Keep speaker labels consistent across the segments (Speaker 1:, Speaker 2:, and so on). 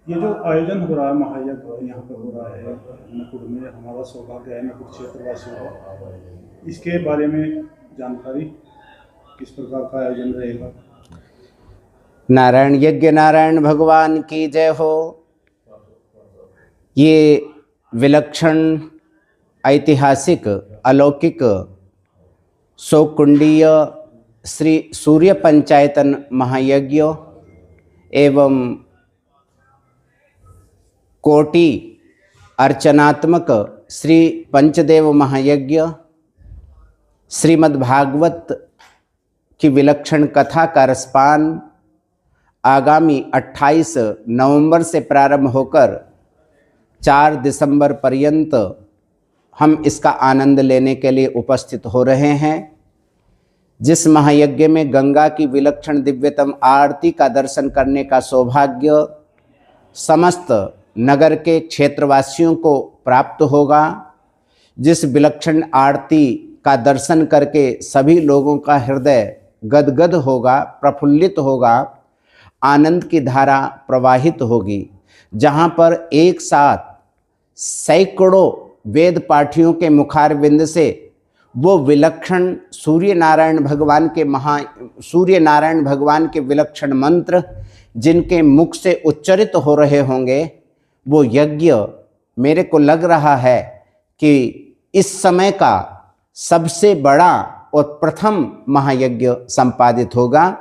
Speaker 1: ये जो आयोजन हो रहा है महायज्ञ यहाँ पर हो रहा है नकुड़ में, हमारा सौभाग्य है नकुड़ क्षेत्रवासियों का, इसके बारे में जानकारी किस प्रकार का आयोजन रहेगा?
Speaker 2: नारायण यज्ञ नारायण भगवान की जय हो। ये विलक्षण ऐतिहासिक अलौकिक सौकुंडीय श्री सूर्य पंचायतन महायज्ञ एवं कोटि अर्चनात्मक श्री पंचदेव महायज्ञ श्रीमद्भागवत की विलक्षण कथा का रसपान आगामी 28 नवंबर से प्रारंभ होकर 4 दिसंबर पर्यंत हम इसका आनंद लेने के लिए उपस्थित हो रहे हैं। जिस महायज्ञ में गंगा की विलक्षण दिव्यतम आरती का दर्शन करने का सौभाग्य समस्त नगर के क्षेत्रवासियों को प्राप्त होगा, जिस विलक्षण आरती का दर्शन करके सभी लोगों का हृदय गदगद होगा, प्रफुल्लित होगा, आनंद की धारा प्रवाहित होगी, जहाँ पर एक साथ सैकड़ों वेद पाठियों के मुखारविंद से वो विलक्षण सूर्य नारायण भगवान के विलक्षण मंत्र जिनके मुख से उच्चरित हो रहे होंगे, वो यज्ञ मेरे को लग रहा है कि इस समय का सबसे बड़ा और प्रथम महायज्ञ संपादित होगा।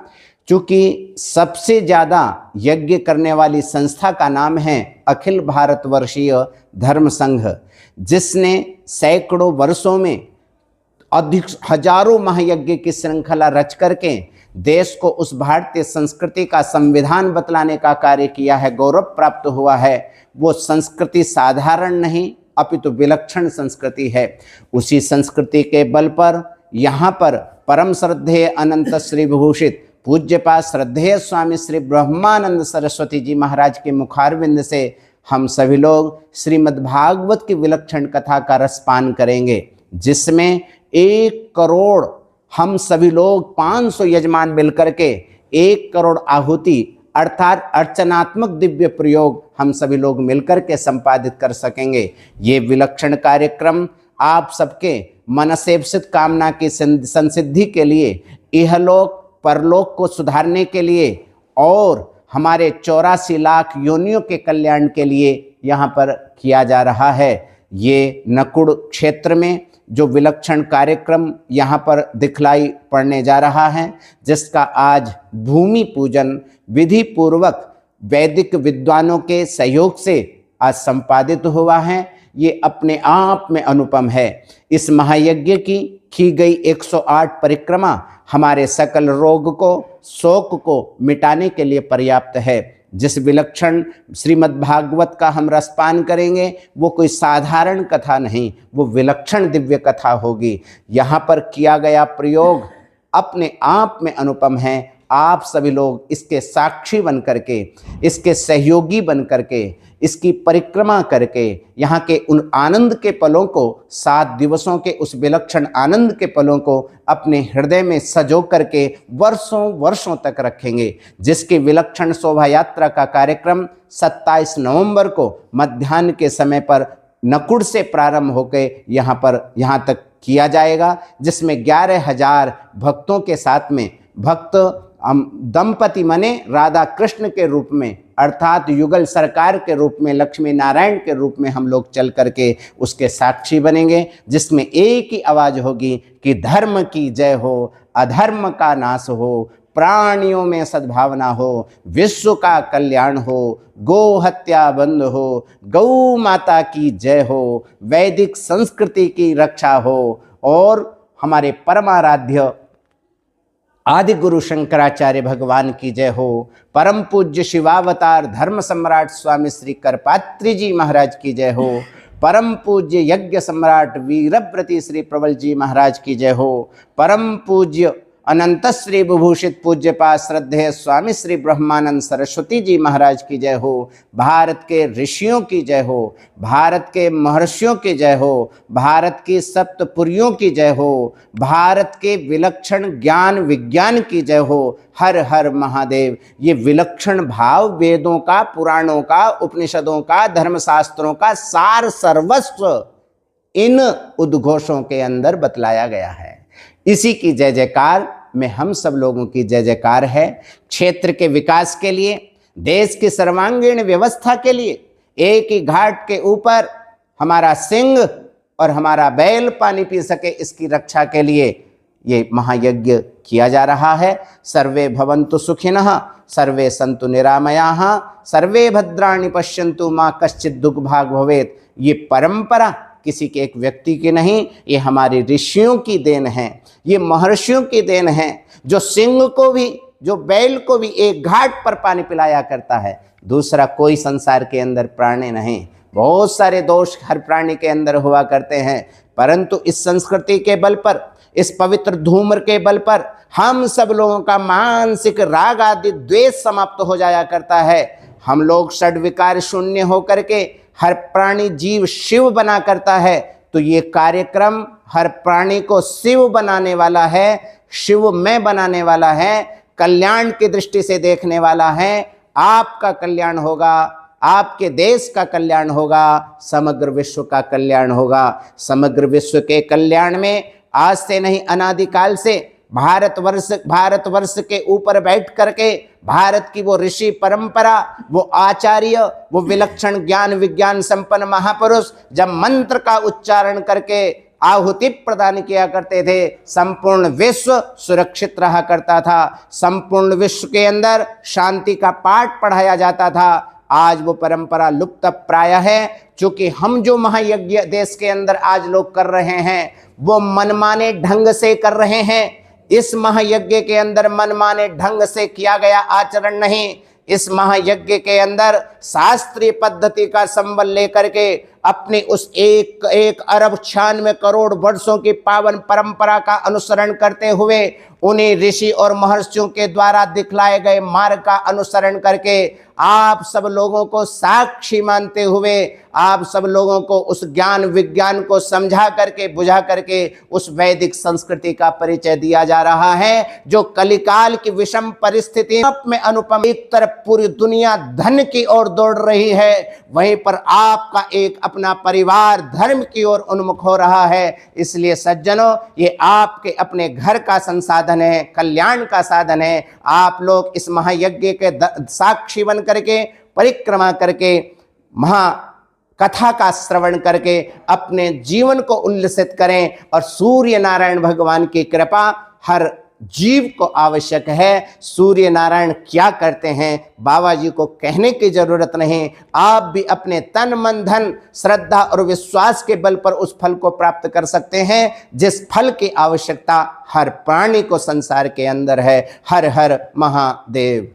Speaker 2: चूँकि सबसे ज़्यादा यज्ञ करने वाली संस्था का नाम है अखिल भारतवर्षीय धर्म संघ, जिसने सैकड़ों वर्षों में अधिक हजारों महायज्ञ की श्रृंखला रच करके देश को उस भारतीय संस्कृति का संविधान बतलाने का कार्य किया है, गौरव प्राप्त हुआ है। वो संस्कृति साधारण नहीं अपितु विलक्षण संस्कृति है। उसी संस्कृति के बल पर यहाँ पर परम श्रद्धेय अनंत श्री विभूषित पूज्यपाद श्रद्धेय स्वामी श्री ब्रह्मानंद सरस्वती जी महाराज के मुखारविंद से हम सभी लोग श्रीमद्भागवत की विलक्षण कथा का रसपान करेंगे, जिसमें 1 करोड़ हम सभी लोग 500 यजमान मिलकर के 1 करोड़ आहुति अर्थात अर्चनात्मक दिव्य प्रयोग हम सभी लोग मिलकर के संपादित कर सकेंगे। ये विलक्षण कार्यक्रम आप सबके मनसेप्सित कामना की संसिद्धि के लिए, इहलोक परलोक को सुधारने के लिए और हमारे 84 लाख योनियों के कल्याण के लिए यहाँ पर किया जा रहा है। ये नकुड़ क्षेत्र में जो विलक्षण कार्यक्रम यहाँ पर दिखलाई पड़ने जा रहा है, जिसका आज भूमि पूजन विधि पूर्वक वैदिक विद्वानों के सहयोग से आज संपादित हुआ है, ये अपने आप में अनुपम है। इस महायज्ञ की गई 108 परिक्रमा हमारे सकल रोग को, शोक को मिटाने के लिए पर्याप्त है। जिस विलक्षण श्रीमद्भागवत का हम रसपान करेंगे वो कोई साधारण कथा नहीं, वो विलक्षण दिव्य कथा होगी। यहाँ पर किया गया प्रयोग अपने आप में अनुपम है। आप सभी लोग इसके साक्षी बन करके, इसके सहयोगी बन करके, इसकी परिक्रमा करके यहाँ के उन आनंद के पलों को, 7 दिवसों के उस विलक्षण आनंद के पलों को अपने हृदय में सजो करके वर्षों वर्षों तक रखेंगे। जिसकी विलक्षण शोभा यात्रा का कार्यक्रम 27 नवंबर को मध्याह्न के समय पर नकुड़ से प्रारंभ होकर यहाँ तक किया जाएगा, जिसमें 11,000 भक्तों के साथ में भक्त दंपति मने राधा कृष्ण के रूप में अर्थात युगल सरकार के रूप में, लक्ष्मी नारायण के रूप में हम लोग चल करके उसके साक्षी बनेंगे, जिसमें एक ही आवाज होगी कि धर्म की जय हो, अधर्म का नाश हो, प्राणियों में सद्भावना हो, विश्व का कल्याण हो, गो हत्या बंद हो, गौ माता की जय हो, वैदिक संस्कृति की रक्षा हो और हमारे परमाराध्य आदि गुरु शंकराचार्य भगवान की जय हो, परम पूज्य शिवावतार धर्म सम्राट स्वामी श्री करपात्री जी महाराज की जय हो, परम पूज्य यज्ञ सम्राट वीरव्रती श्री प्रबल जी महाराज की जय हो, परम पूज्य अनंत श्री विभूषित पूज्यपाद श्रद्धेय स्वामी श्री ब्रह्मानंद सरस्वती जी महाराज की जय हो। भारत के ऋषियों की जय हो, भारत के महर्षियों की जय हो, भारत की सप्तपुरियों की जय हो, भारत के विलक्षण ज्ञान विज्ञान की जय हो। हर हर महादेव। ये विलक्षण भाव वेदों का, पुराणों का, उपनिषदों का, धर्मशास्त्रों का सार सर्वस्व इन उद्घोषों के अंदर बतलाया गया है। इसी की जय जयकार में हम सब लोगों की जय जयकार है। क्षेत्र के विकास के लिए, देश की सर्वांगीण व्यवस्था के लिए, एक ही घाट के ऊपर हमारा सिंह और हमारा बैल पानी पी सके, इसकी रक्षा के लिए ये महायज्ञ किया जा रहा है। सर्वे भवन्तु सुखिनः, सर्वे सन्तु निरामयाः, सर्वे भद्राणि पश्यन्तु मा कश्चित् दुर्भाग् भवेत्। ये परंपरा किसी के एक व्यक्ति की नहीं, ये हमारे ऋषियों की देन है, ये महर्षियों की देन है, जो सिंह को भी, जो बैल को भी एक घाट पर पानी पिलाया करता है। दूसरा कोई संसार के अंदर प्राणी नहीं। बहुत सारे दोष हर प्राणी के अंदर हुआ करते हैं, परंतु इस संस्कृति के बल पर, इस पवित्र धूम्र के बल पर हम सब लोगों का मानसिक राग आदि द्वेष समाप्त हो जाया करता है। हम लोग षड्विकार शून्य होकर के हर प्राणी जीव शिव बना करता है। तो ये कार्यक्रम हर प्राणी को शिव बनाने वाला है, शिवमय बनाने वाला है, कल्याण की दृष्टि से देखने वाला है। आपका कल्याण होगा, आपके देश का कल्याण होगा, समग्र विश्व का कल्याण होगा। समग्र विश्व के कल्याण में आज से नहीं, अनादिकाल से भारतवर्ष के ऊपर बैठ करके भारत की वो ऋषि परंपरा, वो आचार्य, वो विलक्षण ज्ञान विज्ञान संपन्न महापुरुष जब मंत्र का उच्चारण करके आहुति प्रदान किया करते थे, संपूर्ण विश्व सुरक्षित रहा करता था। संपूर्ण विश्व के अंदर शांति का पाठ पढ़ाया जाता था। आज वो परंपरा लुप्त प्राय है, क्योंकि हम जो महायज्ञ देश के अंदर आज लोग कर रहे हैं वो मनमाने ढंग से कर रहे हैं। इस महायज्ञ के अंदर मनमाने ढंग से किया गया आचरण नहीं, इस महायज्ञ के अंदर शास्त्रीय पद्धति का संबल लेकर के अपनी उस 1 अरब 96 करोड़ वर्षों की पावन परंपरा का अनुसरण करते हुए, उन्हीं ऋषि और महर्षियों के द्वारा दिखलाए गए मार्ग का अनुसरण करके आप सब लोगों को साक्षी मानते हुए, आप सब लोगों को उस ज्ञान विज्ञान को समझा करके, बुझा करके उस वैदिक संस्कृति का परिचय दिया जा रहा है, जो कलिकाल की विषम परिस्थिति में अनुपम। एक तरफ पूरी दुनिया धन की ओर दौड़ रही है, वहीं पर आपका एक अपना परिवार धर्म की ओर उन्मुख हो रहा है। इसलिए सज्जनों, ये आपके अपने घर का संसाधन है, कल्याण का साधन है। आप लोग इस महायज्ञ के साक्षी बन करके, परिक्रमा करके, महा कथा का श्रवण करके अपने जीवन को उल्लसित करें। और सूर्य नारायण भगवान की कृपा हर जीव को आवश्यक है। सूर्य नारायण क्या करते हैं बाबा जी को कहने की जरूरत नहीं। आप भी अपने तन मन धन श्रद्धा और विश्वास के बल पर उस फल को प्राप्त कर सकते हैं जिस फल की आवश्यकता हर प्राणी को संसार के अंदर है। हर हर महादेव।